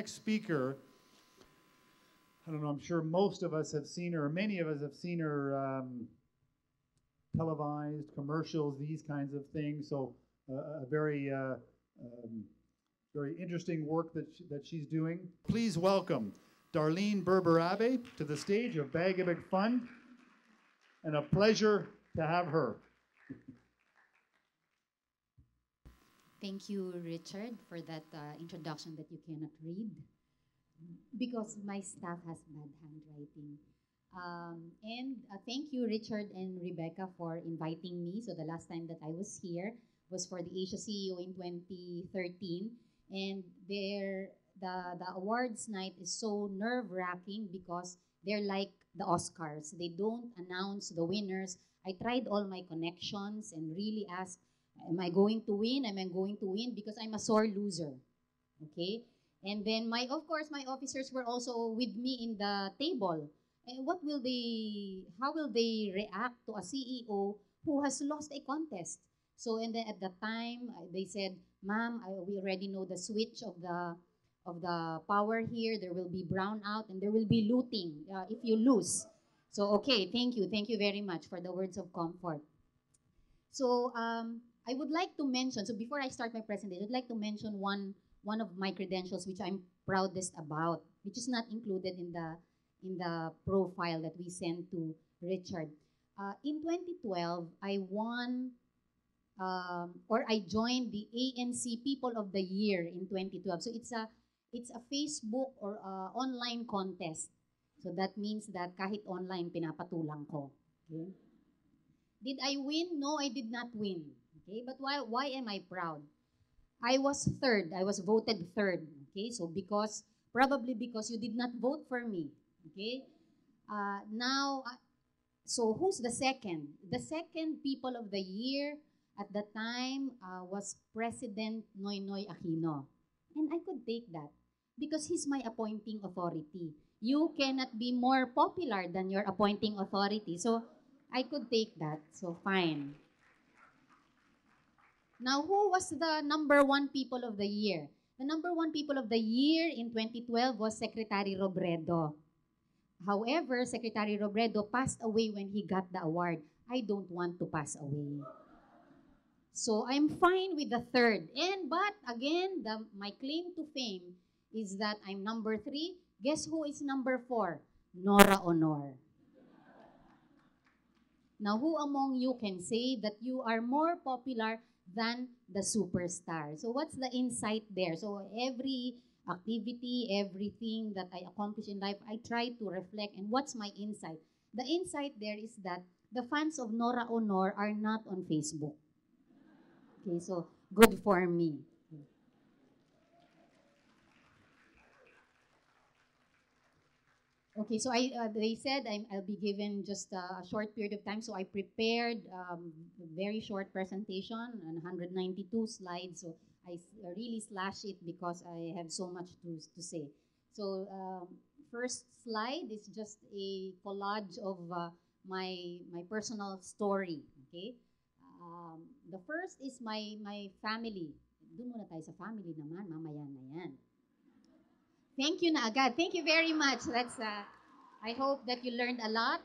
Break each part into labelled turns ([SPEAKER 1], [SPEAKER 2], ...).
[SPEAKER 1] next speaker, I don't know, I'm sure most of us have seen her, or many of us have seen her televised, commercials, these kinds of things. So a very very interesting work that she's doing. Please welcome Darlene Berberabe to the stage of Pag-IBIG Fund, and a pleasure to have her.
[SPEAKER 2] Thank you, Richard, for that introduction that you cannot read because my staff has bad handwriting. And thank you, Richard and Rebecca, for inviting me. So the last time that I was here was for the Asia CEO in 2013. And the awards night is so nerve-wracking because they're like the Oscars. They don't announce the winners. I tried all my connections and really asked, am I going to win? Am I going to win? Because I'm a sore loser. Okay? And then, of course, my officers were also with me in the table. And how will they react to a CEO who has lost a contest? So, and then at the time, they said, ma'am, we already know the switch of the power here. There will be brownout and there will be looting if you lose. So, okay, thank you. Thank you very much for the words of comfort. So, I would like to mention, so before I start my presentation, I'd like to mention one of my credentials which I'm proudest about, which is not included in the profile that we sent to Richard. In 2012, I won, or I joined the ANC People of the Year in 2012. So it's a Facebook or online contest. So that means that kahit online, pinapatulang ko. Okay? Did I win? No, I did not win. Okay, but why am I proud? I was third. I was voted third. Okay, so probably because you did not vote for me. Okay, so who's the second? The second People of the Year at the time was President Noynoy Aquino, and I could take that because he's my appointing authority. You cannot be more popular than your appointing authority, so I could take that. So fine. Now, who was the number one People of the Year? The number one People of the Year in 2012 was Secretary Robredo. However, Secretary Robredo passed away when he got the award. I don't want to pass away. So I'm fine with the third. But again, my claim to fame is that I'm number 3. Guess who is number 4? Nora Honor. Now, who among you can say that you are more popular than the superstar? So what's the insight there? So every activity, everything that I accomplish in life, I try to reflect. And what's my insight? The insight there is that the fans of Nora Honor are not on Facebook. Okay, so good for me. Okay, so they said I'll be given just a short period of time, so I prepared a very short presentation on 192 slides. So I really slashed it because I have so much to say. So first slide is just a collage of my personal story. Okay, the first is my family. Doon muna tayo sa family naman, mamaya na yan. Thank you na agad. Thank you very much. That's I hope that you learned a lot.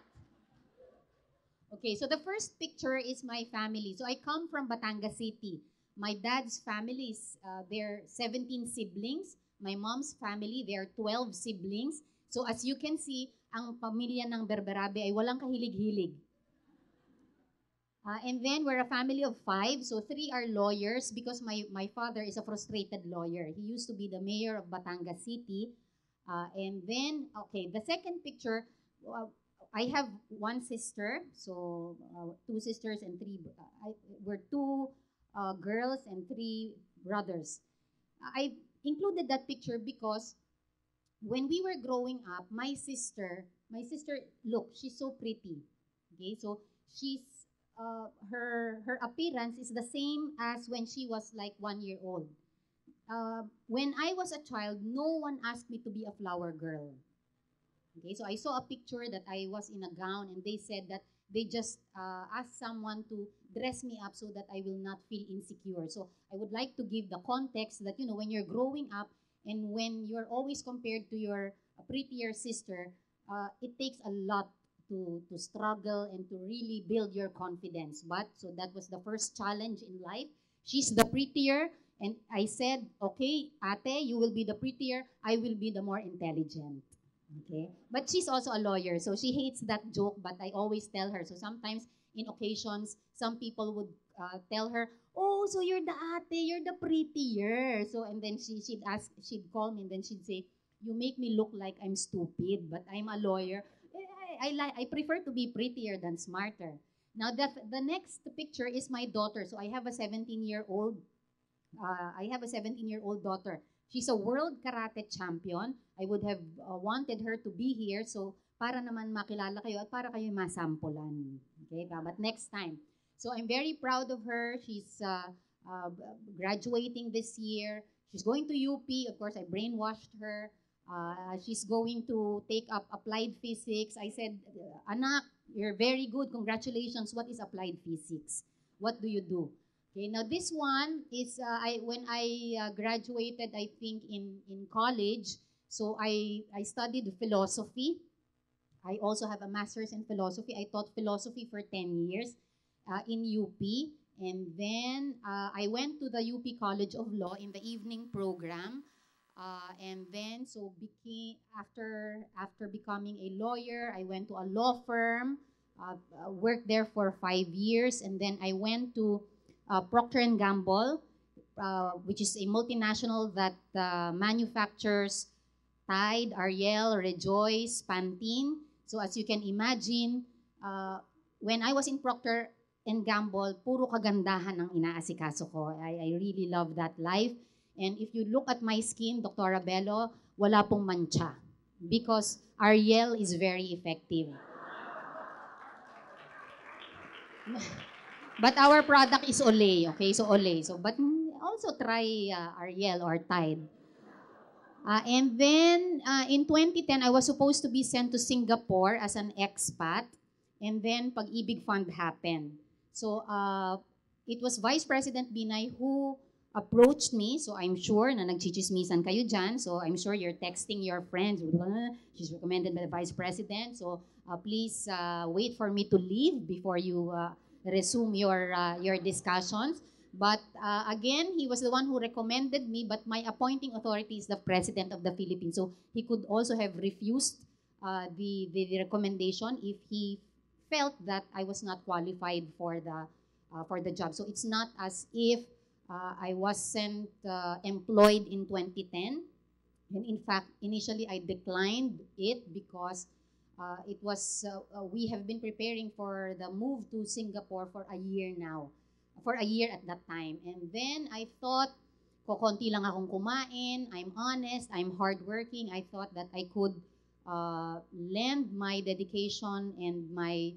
[SPEAKER 2] Okay, so the first picture is my family. So I come from Batangas City. My dad's family is there are 17 siblings. My mom's family, there are 12 siblings. So as you can see, ang pamilya ng Berberabe ay walang kahilig-hilig. And then we're a family of 5. So 3 are lawyers because my father is a frustrated lawyer. He used to be the mayor of Batangas City. And then, okay, the second picture, I have 1 sister. So 2 sisters and 3, we're 2 girls and 3 brothers. I included that picture because when we were growing up, my sister, look, she's so pretty. Okay, so she's her appearance is the same as when she was like 1 year old. When I was a child, no one asked me to be a flower girl. Okay, so I saw a picture that I was in a gown, and they said that they just asked someone to dress me up so that I will not feel insecure. So I would like to give the context that, you know, when you're growing up And when you're always compared to your prettier sister, it takes a lot to struggle and to really build your confidence. But so that was the first challenge in life. She's the prettier, and I said, okay, ate, you will be the prettier, I will be the more intelligent. Okay? But she's also a lawyer, so she hates that joke, but I always tell her. So sometimes in occasions, some people would tell her, oh, so you're the ate, you're the prettier. So, and then she'd call me, and then she'd say, you make me look like I'm stupid, but I'm a lawyer. I prefer to be prettier than smarter. Now, the next picture is my daughter. So I have a 17-year-old. I have a 17-year-old daughter. She's a world karate champion. I would have wanted her to be here. So para naman makilala kayo at para kayo masampulan. Okay, but next time. So I'm very proud of her. She's graduating this year. She's going to UP. Of course, I brainwashed her. She's going to take up applied physics. I said, anak, you're very good. Congratulations. What is applied physics? What do you do? Okay, now this one is when I graduated, I think, in college. So I studied philosophy. I also have a master's in philosophy. I taught philosophy for 10 years in UP. And then I went to the UP College of Law in the evening program. And then, so after becoming a lawyer, I went to a law firm, worked there for 5 years, and then I went to Procter & Gamble, which is a multinational that manufactures Tide, Ariel, Rejoice, Pantene. So as you can imagine, when I was in Procter & Gamble, puro kagandahan ang inaasikaso ko. I really love that life. And if you look at my skin, Dr. Bello, wala pong mancha. Because Ariel is very effective. But our product is Olay, okay? So Olay. So, but also try Ariel or Tide. And then in 2010, I was supposed to be sent to Singapore as an expat. And then Pag-IBIG Fund happened. So it was Vice President Binay who approached me, so I'm sure na nagchichismisan kayo dyan, so I'm sure you're texting your friends, she's recommended by the Vice President, so please wait for me to leave before you resume your discussions. But again, he was the one who recommended me, but my appointing authority is the President of the Philippines, so he could also have refused the recommendation if he felt that I was not qualified for the job. So it's not as if I wasn't employed in 2010. And in fact, initially I declined it because it was, we have been preparing for the move to Singapore for a year now. For a year at that time. And then I thought, konti lang akong kumain, I'm honest, I'm hardworking. I thought that I could lend my dedication and my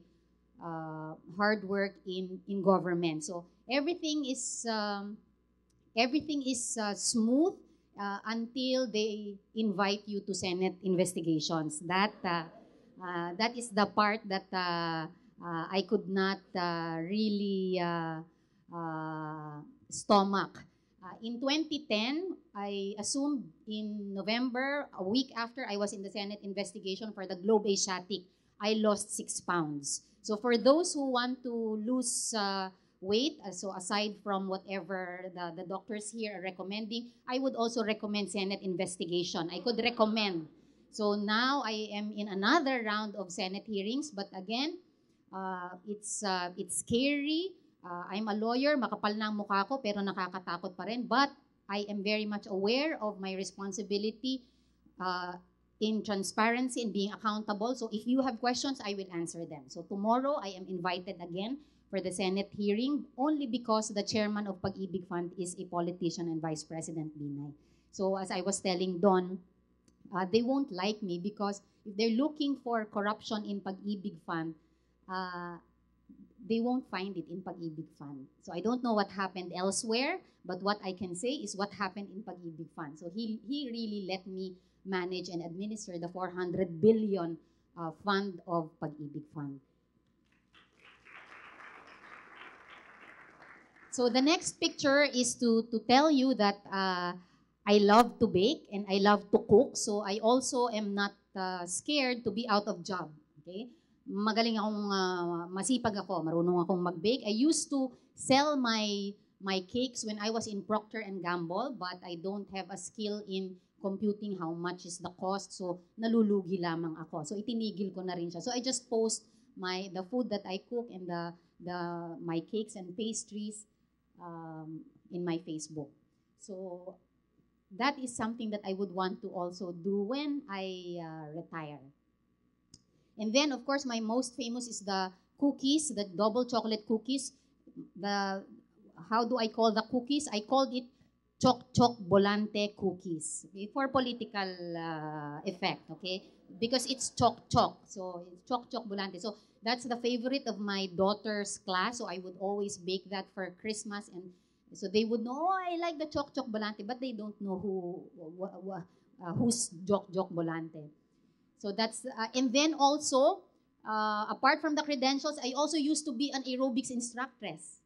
[SPEAKER 2] hard work in government. So everything is smooth until they invite you to Senate investigations. That is the part that I could not really stomach. In 2010, I assumed in November, a week after I was in the Senate investigation for the Globe Asiatic, I lost 6 pounds. So for those who want to lose weight, so aside from whatever the doctors here are recommending, I would also recommend Senate investigation. I could recommend. So now I am in another round of Senate hearings, but again, it's scary. I'm a lawyer, makapal na ang mukha ko, pero nakakatakot pa rin. But I am very much aware of my responsibility in transparency and being accountable. So if you have questions, I will answer them. So tomorrow, I am invited again for the Senate hearing only because the chairman of Pag-IBIG Fund is a politician and Vice President Binay. So as I was telling Don, they won't like me because if they're looking for corruption in Pag-IBIG Fund, they won't find it in Pag-IBIG Fund. So I don't know what happened elsewhere, but what I can say is what happened in Pag-IBIG Fund. So he really let me manage and administer the 400 billion fund of Pag-IBIG Fund. So the next picture is to tell you that I I love to bake and I love to cook. So I also am not scared to be out of job. Okay? Magaling akong, masipag ako, marunong akong mag-bake. I used to sell my cakes when I was in Procter and Gamble, but I don't have a skill in computing how much is the cost. So nalulugi lamang ako. So itinigil ko na rin siya. So I just post the food that I cook and my cakes and pastries in my Facebook. So that is something that I would want to also do when I retire. And then, of course, my most famous is the cookies, the double chocolate cookies. How do I call the cookies? I called it Choc Volante cookies, okay, for political effect, okay? Because it's Choc. So it's Choc Volante. So that's the favorite of my daughter's class. So I would always bake that for Christmas, and so they would know, oh, I like the Choc Volante, but they don't know who's Choc Volante. So that's, and then also, apart from the credentials, I also used to be an aerobics instructress.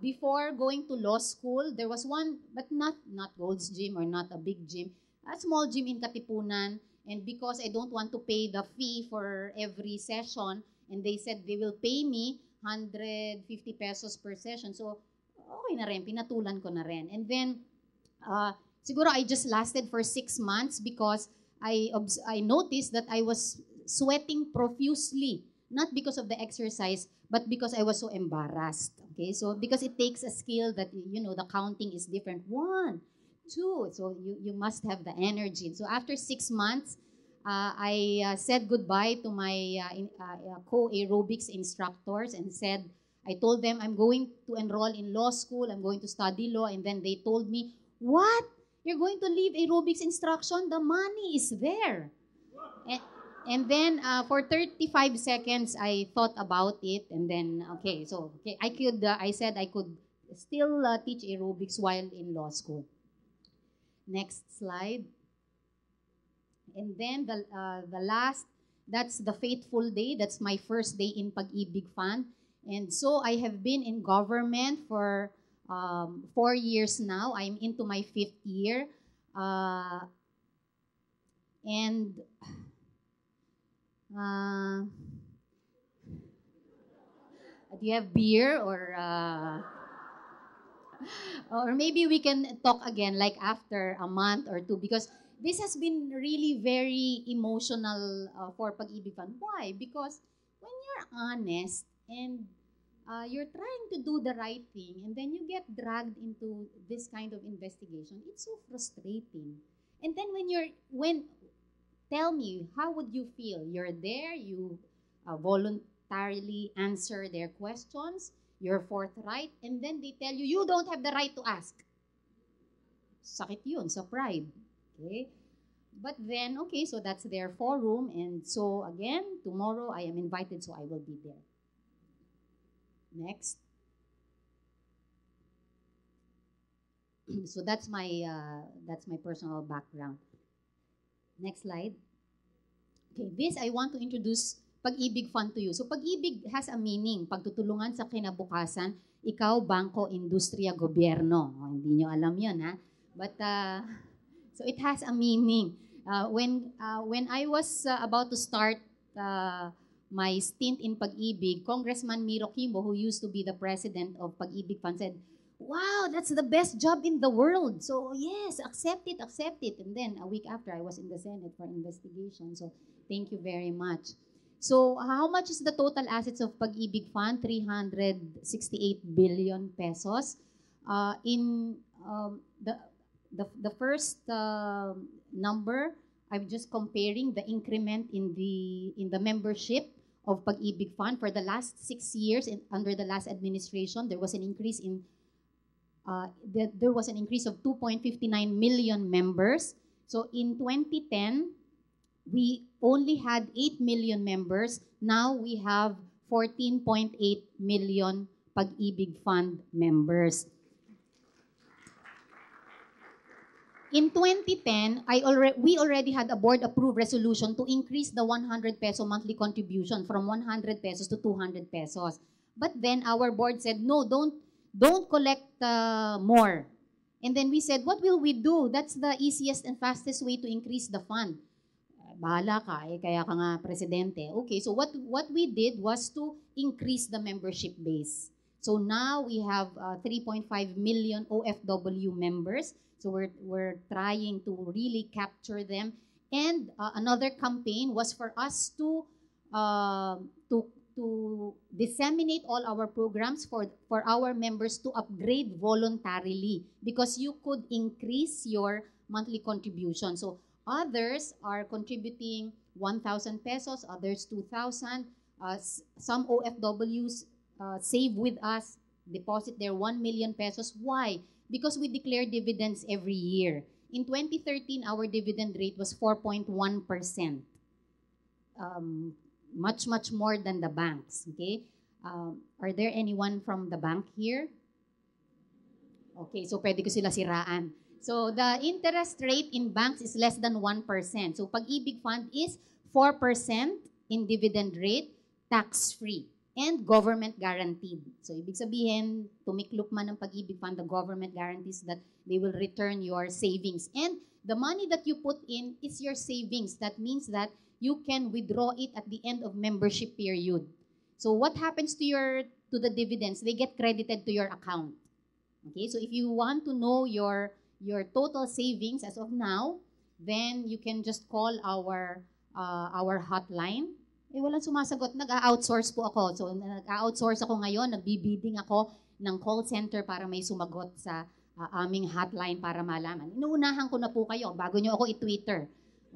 [SPEAKER 2] Before going to law school, there was one, but not Gold's Gym or not a big gym, a small gym in Katipunan. And because I don't want to pay the fee for every session, and they said they will pay me 150 pesos per session. So, okay na rin, pinatulan ko na rin. And then, siguro I just lasted for 6 months because I noticed that I was sweating profusely, not because of the exercise, but because I was so embarrassed. Okay, so because it takes a skill that, you know, the counting is different. 1, 2, so you must have the energy. So after 6 months, I said goodbye to my co-aerobics instructors and said, I told them I'm going to enroll in law school, I'm going to study law, and then they told me, what? You're going to leave aerobics instruction? The money is there. And then for 35 seconds, I thought about it, and then okay, I said I could still teach aerobics while in law school. Next slide. And then the last, that's the fateful day. That's my first day in Pag-IBIG Fund, and so I have been in government for 4 years now. I'm into my 5th year, and. Do you have beer or maybe we can talk again like after a month or 2, because this has been really very emotional for Pag-IBIG Fund. Why? Because when you're honest and you're trying to do the right thing and then you get dragged into this kind of investigation, it's so frustrating. And then tell me, how would you feel? You're there, you voluntarily answer their questions, you're forthright, and then they tell you, you don't have the right to ask. Sakit yun, sa pride. Okay? But then, okay, so that's their forum, and so again, tomorrow I am invited, so I will be there. Next. So that's my personal background. Next slide. Okay, this I want to introduce Pag-IBIG Fund to you. So Pag-IBIG has a meaning, pagtutulungan sa kinabukasan, ikaw, bangko, industriya, gobyerno. Oh, hindi nyo alam yun, ha? But, so it has a meaning. When I was about to start my stint in Pag-IBIG, Congressman Miro Kimbo, who used to be the president of Pag-IBIG Fund, said, wow, that's the best job in the world. So yes, accept it. And then a week after, I was in the Senate for investigation. So thank you very much. So how much is the total assets of Pag-IBIG Fund? 368 billion pesos. In the first number, I'm just comparing the increment in the membership of Pag-IBIG Fund for the last 6 years. Under the last administration, there was an increase in there was an increase of 2.59 million members. So in 2010, we only had 8 million members. Now we have 14.8 million Pag-IBIG Fund members. In 2010, we already had a board-approved resolution to increase the 100 peso monthly contribution from 100 pesos to 200 pesos. But then our board said, no, don't collect more. And then we said, what will we do? That's the easiest and fastest way to increase the fund. Bahala ka, kaya ka nga presidente. Okay, so what we did was to increase the membership base. So now we have 3.5 million OFW members. So we're trying to really capture them. And another campaign was for us to disseminate all our programs for our members to upgrade voluntarily, because you could increase your monthly contribution. So others are contributing 1,000 pesos, others 2,000. Some OFWs save with us, deposit their 1 million pesos. Why? Because we declare dividends every year. In 2013, our dividend rate was 4.1%. Much, much more than the banks. Okay? Are there anyone from the bank here? Okay, so pwede ko sila siraan. So the interest rate in banks is less than 1%. So Pag-IBIG Fund is 4% in dividend rate, tax-free, and government guaranteed. So ibig sabihin, tumiklop man ng Pag-IBIG Fund, the government guarantees that they will return your savings. And the money that you put in is your savings. That means that you can withdraw it at the end of membership period. So what happens to the dividends? They get credited to your account. Okay, so if you want to know your total savings as of now, then you can just call our hotline. Walang sumasagot. Nag-outsource po ako. So nag-outsource ako ngayon, nagbibidding ako ng call center para may sumagot sa aming hotline para malaman. Inuunahan ko na po kayo bago nyo ako i-Twitter.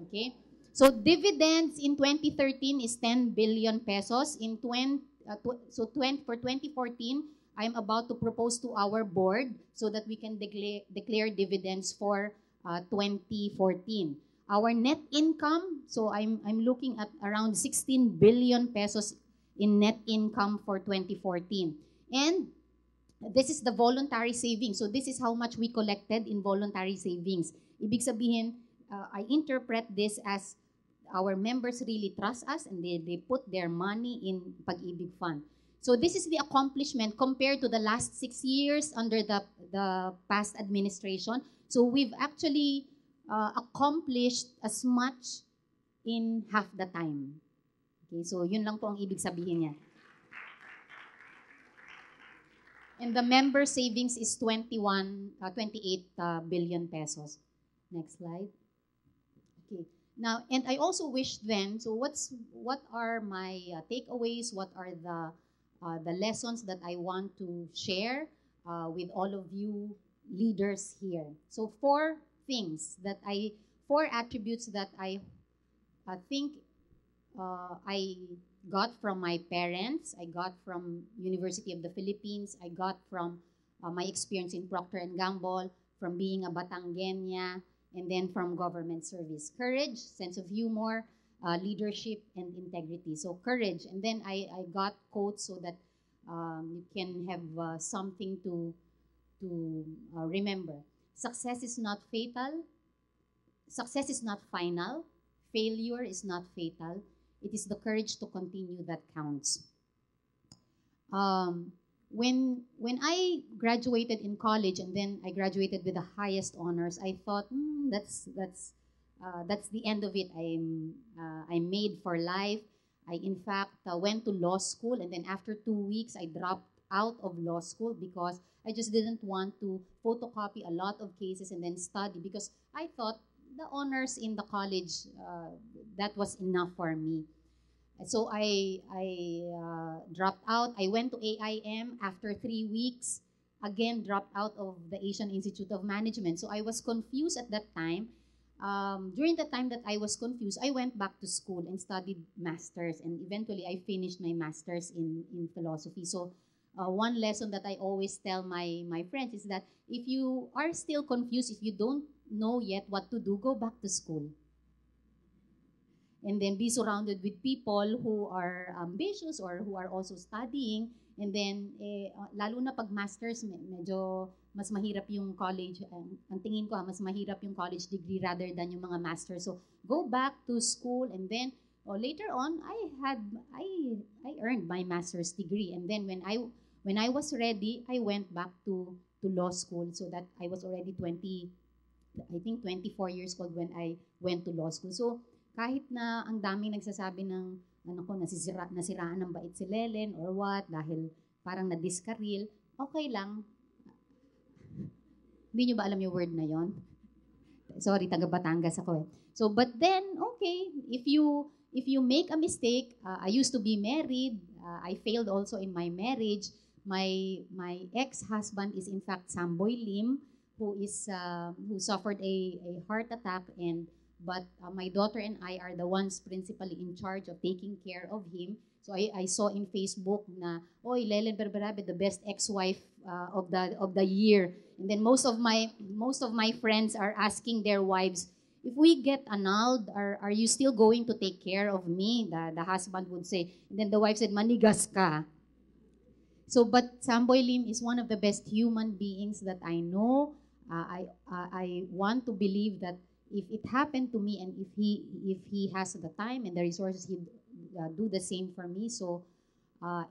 [SPEAKER 2] Okay? So dividends in 2013 is 10 billion pesos. For 2014, I'm about to propose to our board so that we can declare dividends for 2014. Our net income, so I'm looking at around 16 billion pesos in net income for 2014. And this is the voluntary savings. So this is how much we collected in voluntary savings. Ibig sabihin, I interpret this as our members really trust us and they put their money in Pag-IBIG Fund. So this is the accomplishment compared to the last 6 years under the past administration. So we've actually accomplished as much in half the time. Okay, so yun lang po ang ibig sabihin niya. And the member savings is 28 billion pesos. Next slide. Okay. Now, and I also wish then, so what are my takeaways? What are the lessons that I want to share with all of you leaders here? So four attributes that I think I got from my parents, I got from University of the Philippines, I got from my experience in Procter & Gamble, from being a Batangueña, and then from government service. Courage, sense of humor, leadership, and integrity. So courage, and then I got quotes so that you can have something to remember. Success is not fatal. Success is not final. Failure is not fatal. It is the courage to continue that counts. When I graduated in college, and then I graduated with the highest honors, I thought, that's the end of it. I'm made for life. I in fact went to law school, and then after 2 weeks, I dropped out of law school because I just didn't want to photocopy a lot of cases and then study, because I thought the honors in the college, that was enough for me. So I dropped out. I went to AIM after 3 weeks. Again, dropped out of the Asian Institute of Management. So I was confused at that time. During the time that I was confused, I went back to school and studied masters. And eventually, I finished my masters in philosophy. So one lesson that I always tell my friends is that if you are still confused, if you don't know yet what to do, go back to school. And then be surrounded with people who are ambitious or who are also studying. And then, lalo na pag masters, medyo mas mahirap yung college. Ang tingin ko, mas mahirap yung college degree rather than yung mga masters. So, go back to school, and then later on, I earned my master's degree. And then when I was ready, I went back to to law school, so that I was already 20, I think 24 years old when I went to law school. So kahit na ang daming nagsasabi ng ano ko, nasiraan ng bait si Lelen or what, dahil parang na-discarril, okay lang. Hindi nyo ba alam yung word na yon? Sorry, taga Batangas ako eh. So, but then, okay, if you make a mistake, I used to be married, I failed also in my marriage. My ex-husband is in fact Samboy Lim, who suffered a heart attack, but my daughter and I are the ones principally in charge of taking care of him. So I saw in Facebook na, oy, Lelen Berberabe, the best ex-wife of the year. And then most of my friends are asking their wives, if we get annulled, are you still going to take care of me? The husband would say. And then the wife said, manigas ka. So, but Samboy Lim is one of the best human beings that I know. I want to believe that if it happened to me, and if he has the time and the resources, he'd do the same for me. So,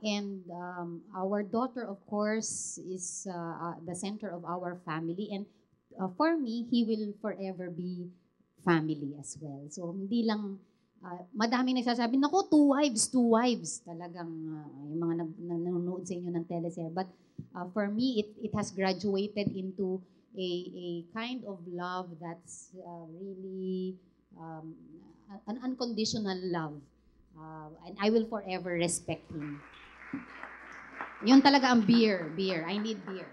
[SPEAKER 2] and our daughter, of course, is the center of our family. And for me, he will forever be family as well. So, hindi lang, madami nagsasabi, naku, two wives. Talagang yung mga nanonood sa inyo ng teleserye. But for me, it has graduated into a kind of love that's really an unconditional love. And I will forever respect him. Yun talaga ang beer. I need beer.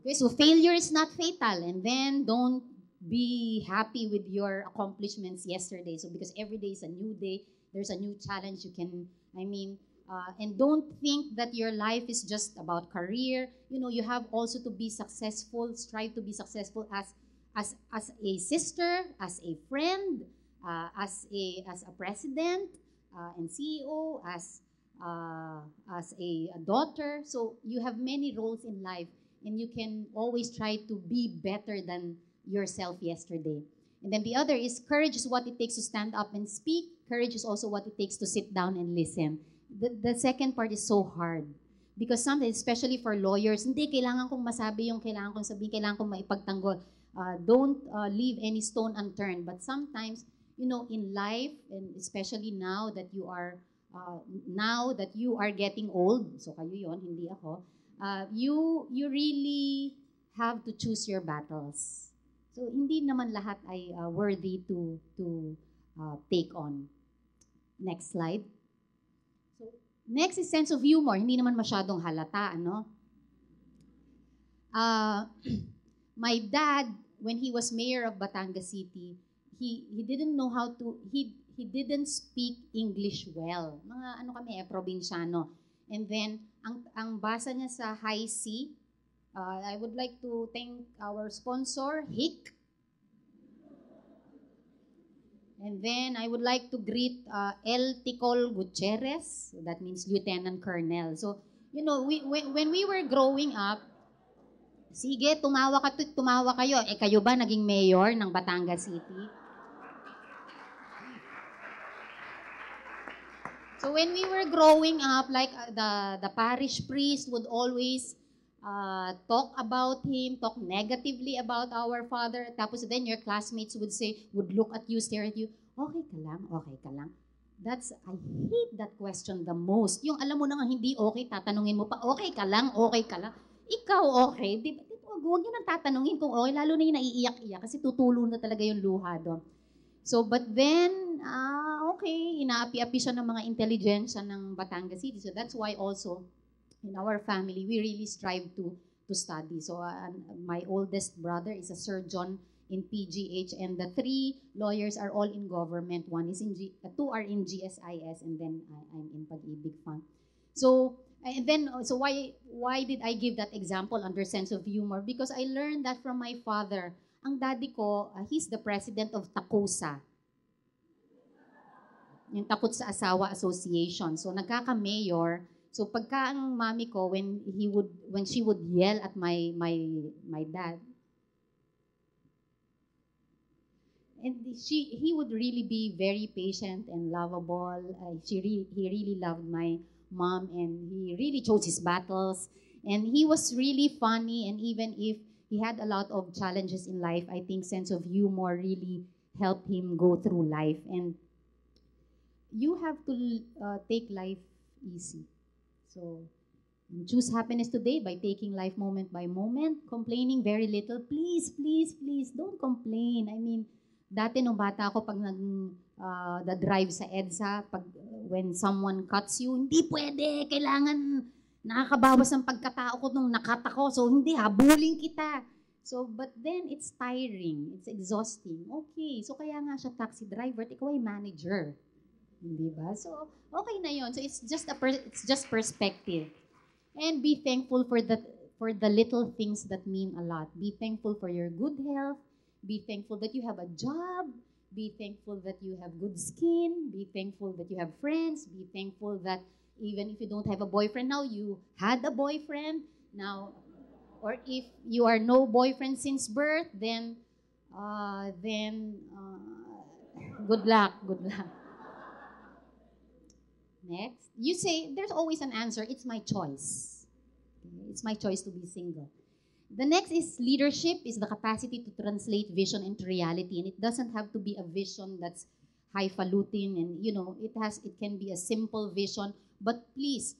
[SPEAKER 2] Okay, so failure is not fatal. And then don't be happy with your accomplishments yesterday. So because every day is a new day, there's a new challenge you can, and don't think that your life is just about career. You know, you have also to be successful, strive to be successful as a sister, as a friend, as a president and CEO, as a daughter. So you have many roles in life, and you can always try to be better than yourself yesterday. And then the other is, courage is what it takes to stand up and speak. Courage is also what it takes to sit down and listen. The second part is so hard. Because sometimes, especially for lawyers, hindi, kailangan kong masabi yung kailangan kong sabihin, kailangan kong maipagtanggol. Don't leave any stone unturned. But sometimes, you know, in life, and especially now that you are getting old, so kayo yon, hindi ako, you really have to choose your battles. So, hindi naman lahat ay worthy to take on. Next slide. So, next is sense of humor. Hindi naman masyadong halata, ano? My dad, when he was mayor of Batangas City, he didn't know how to, he didn't speak English well. Mga ano kami probinsyano. And then, ang basa niya sa high C, I would like to thank our sponsor, HIC. And then I would like to greet El Ticol Gutierrez. That means Lieutenant Colonel. So, you know, when we were growing up, sige, tumawa kayo. Eh, kayo ba naging mayor ng Batangas City? So when we were growing up, like the parish priest would always talk about him, talk negatively about our father. Tapos then your classmates would look at you, stare at you, okay ka lang, okay ka lang. I hate that question the most. Yung alam mo na nga hindi okay, tatanungin mo pa, okay ka lang, okay ka lang. Ikaw okay, di ba? Huwag nyo nang tatanungin kung okay, lalo na yung naiiyak-iyak kasi tutulo na talaga yung luha doon. So, but then, okay, inaapi-api siya ng mga intelligensya ng Batangas City. So that's why also, in our family, we really strive to study. So my oldest brother is a surgeon in PGH, and the 3 lawyers are all in government. 2 are in GSIS, and then I'm in Pag-IBIG Fund. So, and then, so why did I give that example under sense of humor? Because I learned that from my father. Ang daddy ko, he's the president of TACOSA. Yung Takot sa Asawa Association. So, nagkaka-mayor. So, pagka ang mami ko, when she would yell at my dad, and he would really be very patient and lovable. He really loved my mom, and he really chose his battles. And he was really funny, and even if he had a lot of challenges in life, I think sense of humor really helped him go through life. And you have to take life easy. So choose happiness today by taking life moment by moment, complaining very little. Please, please, please, don't complain. I mean, dati nung bata ako, pag nag-drive sa EDSA, when someone cuts you, hindi pwede, kailangan nakakabawas ng pagkatao ko nung nakat ako. So, hindi, habulin kita. So, but then, it's tiring. It's exhausting. Okay, so kaya nga siya taxi driver, ikaw ay manager. Hindi ba? So, okay na yon. So, it's just perspective. And be thankful for the little things that mean a lot. Be thankful for your good health. Be thankful that you have a job. Be thankful that you have good skin. Be thankful that you have friends. Be thankful that even if you don't have a boyfriend now, you had a boyfriend. Now, or if you are no boyfriend since birth, then good luck, good luck. Next, you say, there's always an answer, it's my choice. Okay? It's my choice to be single. The next is leadership, is the capacity to translate vision into reality. And it doesn't have to be a vision that's highfalutin and, it can be a simple vision. But please,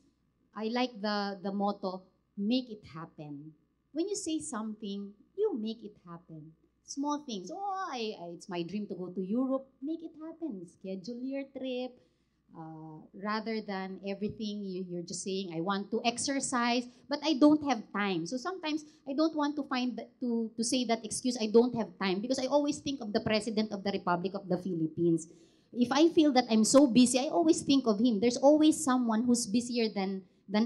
[SPEAKER 2] I like the motto, make it happen. When you say something, you make it happen. Small things. It's my dream to go to Europe. Make it happen. Schedule your trip. Rather than everything you're just saying, I want to exercise, but I don't have time. So sometimes I don't want to say that excuse, I don't have time, because I always think of the President of the Republic of the Philippines. If I feel that I'm so busy, I always think of him. There's always someone who's busier than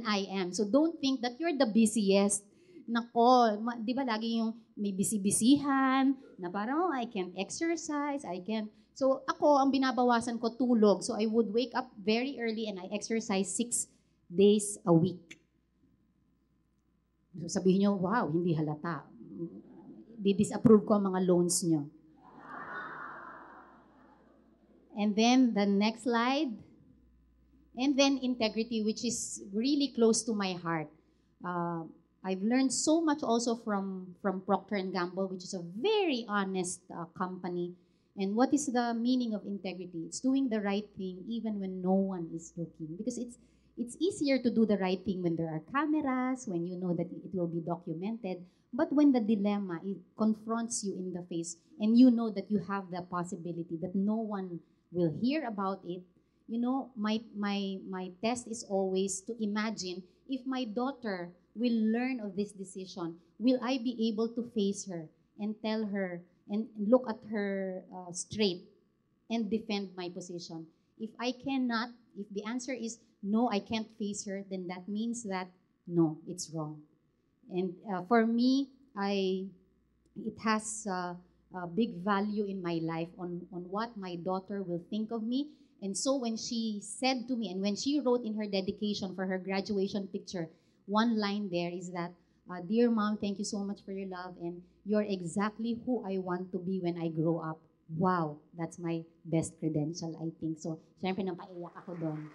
[SPEAKER 2] I am. So don't think that you're the busiest. Nako, di ba lagi yung may busy-busyhan, na parang, I can't exercise, I can't. So ako, ang binabawasan ko, tulog. So I would wake up very early and I exercise 6 days a week. So sabihin nyo, wow, hindi halata. Di-disapprove ko ang mga loans nyo. And then the next slide. And then integrity, which is really close to my heart. I've learned so much also from Procter & Gamble, which is a very honest company. And what is the meaning of integrity? It's doing the right thing even when no one is looking. Because it's easier to do the right thing when there are cameras, when you know that it will be documented. But when the dilemma, it confronts you in the face, and you know that you have the possibility that no one will hear about it, my test is always to imagine, if my daughter will learn of this decision, will I be able to face her and tell her and look at her straight and defend my position? If I cannot, if the answer is no, I can't face her, then that means that no, it's wrong. And for me, it has a big value in my life on what my daughter will think of me. And so when she said to me, and when she wrote in her dedication for her graduation picture, one line there is that, dear Mom, thank you so much for your love, and you're exactly who I want to be when I grow up. Wow, that's my best credential, I think. So, syempre, napaiyak ako doon.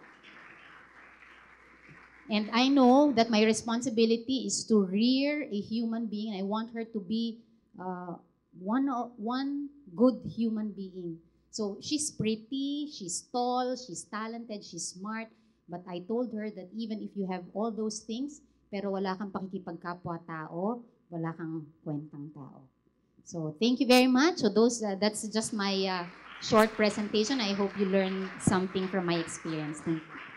[SPEAKER 2] And I know that my responsibility is to rear a human being. I want her to be one good human being. So, she's pretty, she's tall, she's talented, she's smart. But I told her that even if you have all those things, pero wala kang pakikipagkapwa-tao, wala kang kwentang tao. So, thank you very much. So, that's just my short presentation. I hope you learned something from my experience. Thank you.